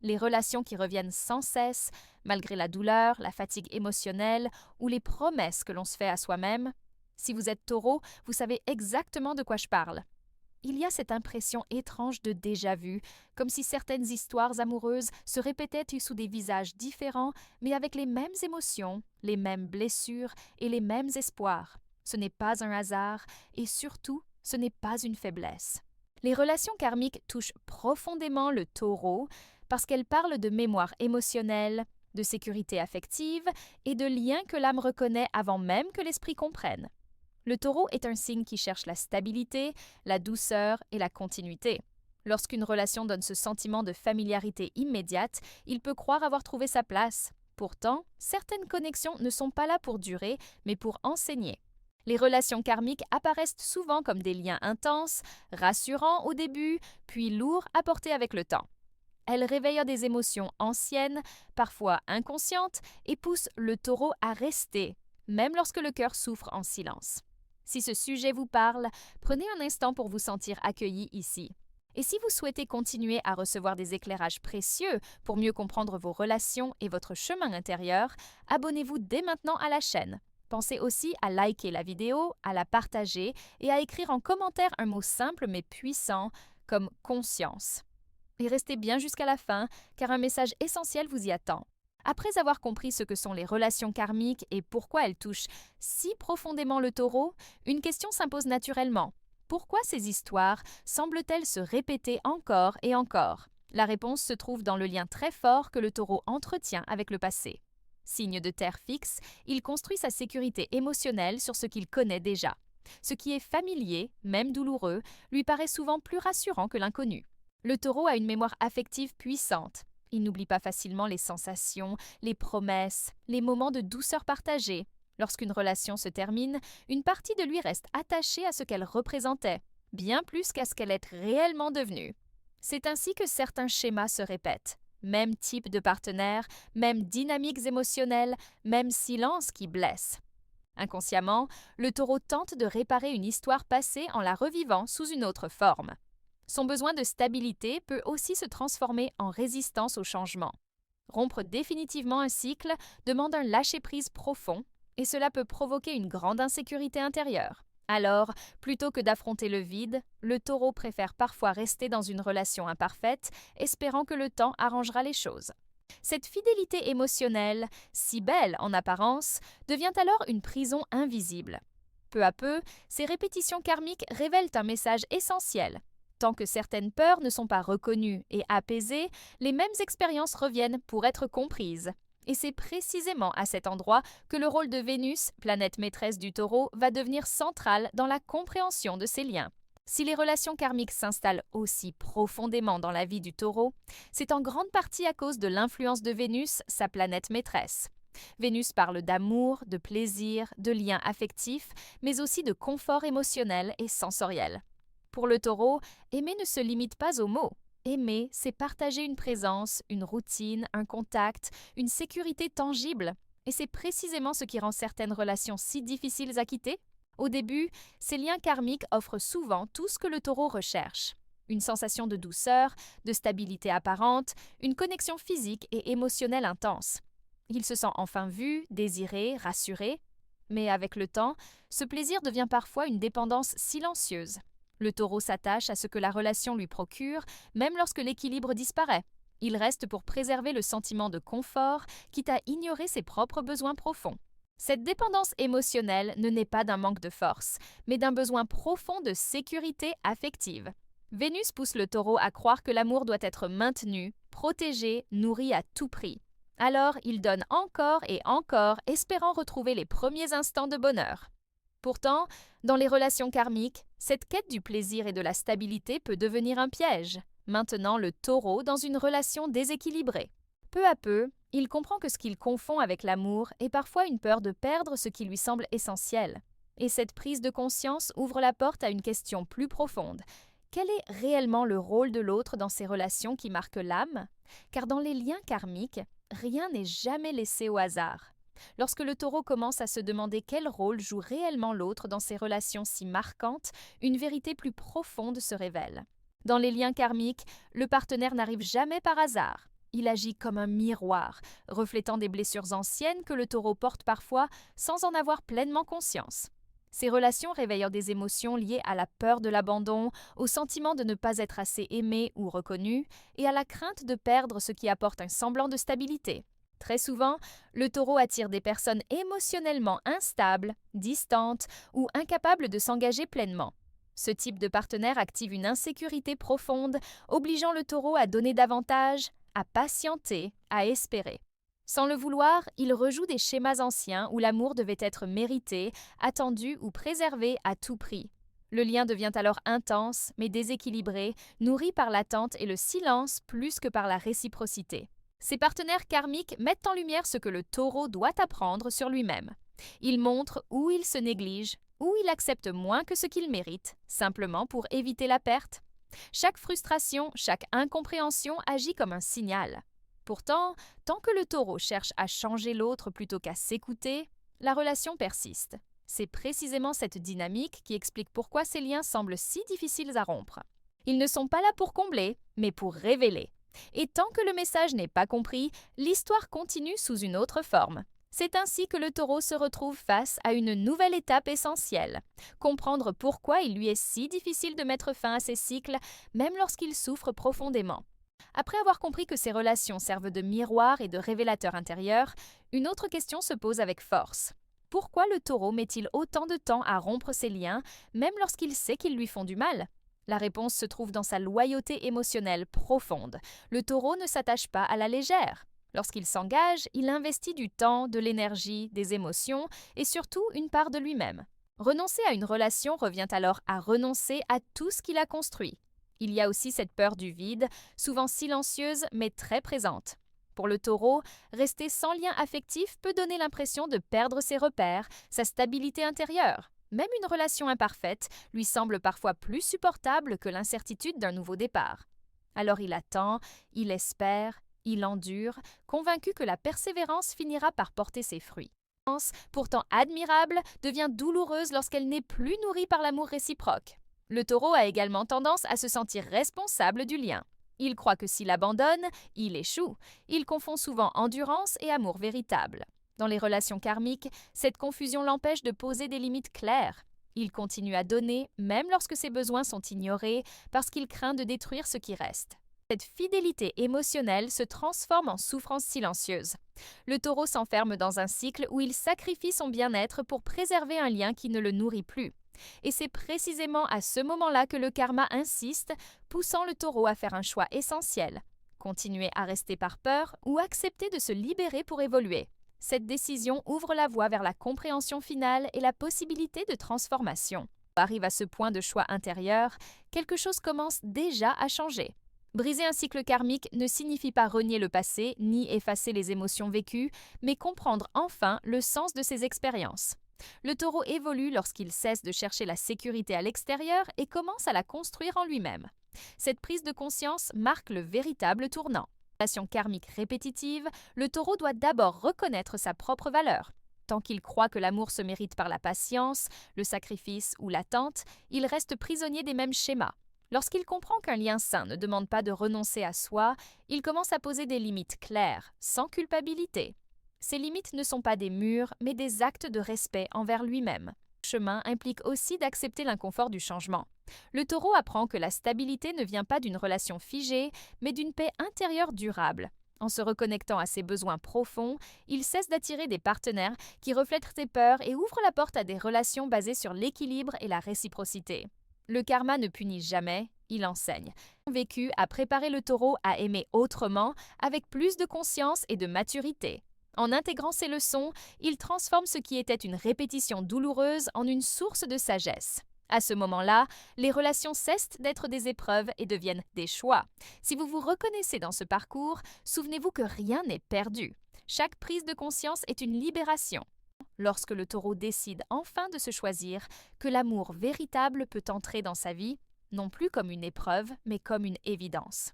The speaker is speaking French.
les relations qui reviennent sans cesse, malgré la douleur, la fatigue émotionnelle ou les promesses que l'on se fait à soi-même. Si vous êtes Taureau, vous savez exactement de quoi je parle. Il y a cette impression étrange de déjà-vu, comme si certaines histoires amoureuses se répétaient sous des visages différents, mais avec les mêmes émotions, les mêmes blessures et les mêmes espoirs. Ce n'est pas un hasard, et surtout, ce n'est pas une faiblesse. Les relations karmiques touchent profondément le Taureau parce qu'elles parlent de mémoire émotionnelle, de sécurité affective et de liens que l'âme reconnaît avant même que l'esprit comprenne. Le Taureau est un signe qui cherche la stabilité, la douceur et la continuité. Lorsqu'une relation donne ce sentiment de familiarité immédiate, il peut croire avoir trouvé sa place. Pourtant, certaines connexions ne sont pas là pour durer, mais pour enseigner. Les relations karmiques apparaissent souvent comme des liens intenses, rassurants au début, puis lourds à porter avec le temps. Elles réveillent des émotions anciennes, parfois inconscientes, et poussent le Taureau à rester, même lorsque le cœur souffre en silence. Si ce sujet vous parle, prenez un instant pour vous sentir accueilli ici. Et si vous souhaitez continuer à recevoir des éclairages précieux pour mieux comprendre vos relations et votre chemin intérieur, abonnez-vous dès maintenant à la chaîne. Pensez aussi à liker la vidéo, à la partager et à écrire en commentaire un mot simple mais puissant comme conscience. Et restez bien jusqu'à la fin, car un message essentiel vous y attend. Après avoir compris ce que sont les relations karmiques et pourquoi elles touchent si profondément le Taureau, une question s'impose naturellement. Pourquoi ces histoires semblent-elles se répéter encore et encore? La réponse se trouve dans le lien très fort que le Taureau entretient avec le passé. Signe de terre fixe, il construit sa sécurité émotionnelle sur ce qu'il connaît déjà. Ce qui est familier, même douloureux, lui paraît souvent plus rassurant que l'inconnu. Le Taureau a une mémoire affective puissante. Il n'oublie pas facilement les sensations, les promesses, les moments de douceur partagés. Lorsqu'une relation se termine, une partie de lui reste attachée à ce qu'elle représentait, bien plus qu'à ce qu'elle est réellement devenue. C'est ainsi que certains schémas se répètent. Même type de partenaire, même dynamiques émotionnelles, même silence qui blesse. Inconsciemment, le Taureau tente de réparer une histoire passée en la revivant sous une autre forme. Son besoin de stabilité peut aussi se transformer en résistance au changement. Rompre définitivement un cycle demande un lâcher-prise profond et cela peut provoquer une grande insécurité intérieure. Alors, plutôt que d'affronter le vide, le Taureau préfère parfois rester dans une relation imparfaite, espérant que le temps arrangera les choses. Cette fidélité émotionnelle, si belle en apparence, devient alors une prison invisible. Peu à peu, ces répétitions karmiques révèlent un message essentiel. Tant que certaines peurs ne sont pas reconnues et apaisées, les mêmes expériences reviennent pour être comprises. Et c'est précisément à cet endroit que le rôle de Vénus, planète maîtresse du Taureau, va devenir central dans la compréhension de ces liens. Si les relations karmiques s'installent aussi profondément dans la vie du Taureau, c'est en grande partie à cause de l'influence de Vénus, sa planète maîtresse. Vénus parle d'amour, de plaisir, de liens affectifs, mais aussi de confort émotionnel et sensoriel. Pour le Taureau, aimer ne se limite pas aux mots. Aimer, c'est partager une présence, une routine, un contact, une sécurité tangible. Et c'est précisément ce qui rend certaines relations si difficiles à quitter. Au début, ces liens karmiques offrent souvent tout ce que le Taureau recherche. Une sensation de douceur, de stabilité apparente, une connexion physique et émotionnelle intense. Il se sent enfin vu, désiré, rassuré. Mais avec le temps, ce plaisir devient parfois une dépendance silencieuse. Le Taureau s'attache à ce que la relation lui procure, même lorsque l'équilibre disparaît. Il reste pour préserver le sentiment de confort, quitte à ignorer ses propres besoins profonds. Cette dépendance émotionnelle ne naît pas d'un manque de force, mais d'un besoin profond de sécurité affective. Vénus pousse le Taureau à croire que l'amour doit être maintenu, protégé, nourri à tout prix. Alors, il donne encore et encore, espérant retrouver les premiers instants de bonheur. Pourtant, dans les relations karmiques, cette quête du plaisir et de la stabilité peut devenir un piège, maintenant le Taureau dans une relation déséquilibrée. Peu à peu, il comprend que ce qu'il confond avec l'amour est parfois une peur de perdre ce qui lui semble essentiel. Et cette prise de conscience ouvre la porte à une question plus profonde. Quel est réellement le rôle de l'autre dans ces relations qui marquent l'âme? Car dans les liens karmiques, rien n'est jamais laissé au hasard. Lorsque le Taureau commence à se demander quel rôle joue réellement l'autre dans ces relations si marquantes, une vérité plus profonde se révèle. Dans les liens karmiques, le partenaire n'arrive jamais par hasard. il agit comme un miroir, reflétant des blessures anciennes que le taureau porte parfois sans en avoir pleinement conscience. Ces relations réveillent des émotions liées à la peur de l'abandon, au sentiment de ne pas être assez aimé ou reconnu, et à la crainte de perdre ce qui apporte un semblant de stabilité. Très souvent, le taureau attire des personnes émotionnellement instables, distantes ou incapables de s'engager pleinement. Ce type de partenaire active une insécurité profonde, obligeant le taureau à donner davantage, à patienter, à espérer. Sans le vouloir, il rejoue des schémas anciens où l'amour devait être mérité, attendu ou préservé à tout prix. Le lien devient alors intense, mais déséquilibré, nourri par l'attente et le silence plus que par la réciprocité. Ces partenaires karmiques mettent en lumière ce que le taureau doit apprendre sur lui-même. Ils montrent où il se néglige, où il accepte moins que ce qu'il mérite, simplement pour éviter la perte. Chaque frustration, chaque incompréhension agit comme un signal. Pourtant, tant que le taureau cherche à changer l'autre plutôt qu'à s'écouter, la relation persiste. C'est précisément cette dynamique qui explique pourquoi ces liens semblent si difficiles à rompre. Ils ne sont pas là pour combler, mais pour révéler. Et tant que le message n'est pas compris, l'histoire continue sous une autre forme. C'est ainsi que le taureau se retrouve face à une nouvelle étape essentielle. Comprendre pourquoi il lui est si difficile de mettre fin à ses cycles, même lorsqu'il souffre profondément. Après avoir compris que ces relations servent de miroir et de révélateur intérieur, une autre question se pose avec force. Pourquoi le taureau met-il autant de temps à rompre ses liens, même lorsqu'il sait qu'ils lui font du mal ? La réponse se trouve dans sa loyauté émotionnelle profonde. Le taureau ne s'attache pas à la légère. Lorsqu'il s'engage, il investit du temps, de l'énergie, des émotions et surtout une part de lui-même. Renoncer à une relation revient alors à renoncer à tout ce qu'il a construit. Il y a aussi cette peur du vide, souvent silencieuse mais très présente. Pour le taureau, rester sans lien affectif peut donner l'impression de perdre ses repères, sa stabilité intérieure. Même une relation imparfaite lui semble parfois plus supportable que l'incertitude d'un nouveau départ. Alors il attend, il espère, il endure, convaincu que la persévérance finira par porter ses fruits. Pourtant admirable, devient douloureuse lorsqu'elle n'est plus nourrie par l'amour réciproque. Le taureau a également tendance à se sentir responsable du lien. Il croit que s'il abandonne, il échoue. Il confond souvent endurance et amour véritable. Dans les relations karmiques, cette confusion l'empêche de poser des limites claires. Il continue à donner, même lorsque ses besoins sont ignorés, parce qu'il craint de détruire ce qui reste. Cette fidélité émotionnelle se transforme en souffrance silencieuse. Le taureau s'enferme dans un cycle où il sacrifie son bien-être pour préserver un lien qui ne le nourrit plus. Et c'est précisément à ce moment-là que le karma insiste, poussant le taureau à faire un choix essentiel. Continuer à rester par peur ou accepter de se libérer pour évoluer. Cette décision ouvre la voie vers la compréhension finale et la possibilité de transformation. Arrive à ce point de choix intérieur, quelque chose commence déjà à changer. Briser un cycle karmique ne signifie pas renier le passé ni effacer les émotions vécues, mais comprendre enfin le sens de ces expériences. Le taureau évolue lorsqu'il cesse de chercher la sécurité à l'extérieur et commence à la construire en lui-même. Cette prise de conscience marque le véritable tournant. Relation karmique répétitive, le taureau doit d'abord reconnaître sa propre valeur. Tant qu'il croit que l'amour se mérite par la patience, le sacrifice ou l'attente, il reste prisonnier des mêmes schémas. Lorsqu'il comprend qu'un lien sain ne demande pas de renoncer à soi, il commence à poser des limites claires, sans culpabilité. Ces limites ne sont pas des murs, mais des actes de respect envers lui-même. Le chemin implique aussi d'accepter l'inconfort du changement. Le taureau apprend que la stabilité ne vient pas d'une relation figée, mais d'une paix intérieure durable. En se reconnectant à ses besoins profonds, il cesse d'attirer des partenaires qui reflètent ses peurs et ouvre la porte à des relations basées sur l'équilibre et la réciprocité. Le karma ne punit jamais, il enseigne. Son vécu a préparé le taureau à aimer autrement, avec plus de conscience et de maturité. En intégrant ces leçons, il transforme ce qui était une répétition douloureuse en une source de sagesse. À ce moment-là, les relations cessent d'être des épreuves et deviennent des choix. Si vous vous reconnaissez dans ce parcours, souvenez-vous que rien n'est perdu. Chaque prise de conscience est une libération. Lorsque le taureau décide enfin de se choisir, que l'amour véritable peut entrer dans sa vie, non plus comme une épreuve, mais comme une évidence.